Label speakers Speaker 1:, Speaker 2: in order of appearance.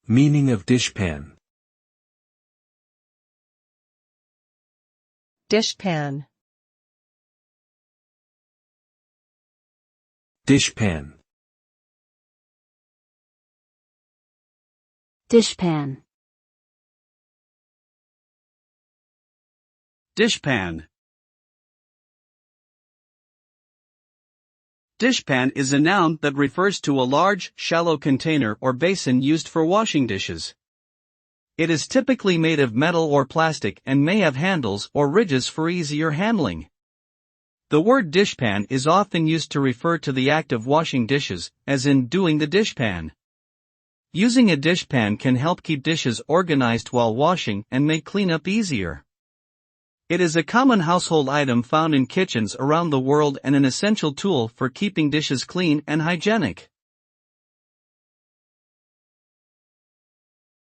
Speaker 1: Meaning of dishpan.
Speaker 2: Dishpan.
Speaker 1: Dishpan.
Speaker 3: Dishpan.
Speaker 4: Dishpan. Dishpan is a noun that refers to a large, shallow container or basin used for washing dishes. It is typically made of metal or plastic and may have handles or ridges for easier handling. The word dishpan is often used to refer to the act of washing dishes, as in doing the dishpan. Using a dishpan can help keep dishes organized while washing and make cleanup easier. It is a common household item found in kitchens around the world and an essential tool for keeping dishes clean and hygienic.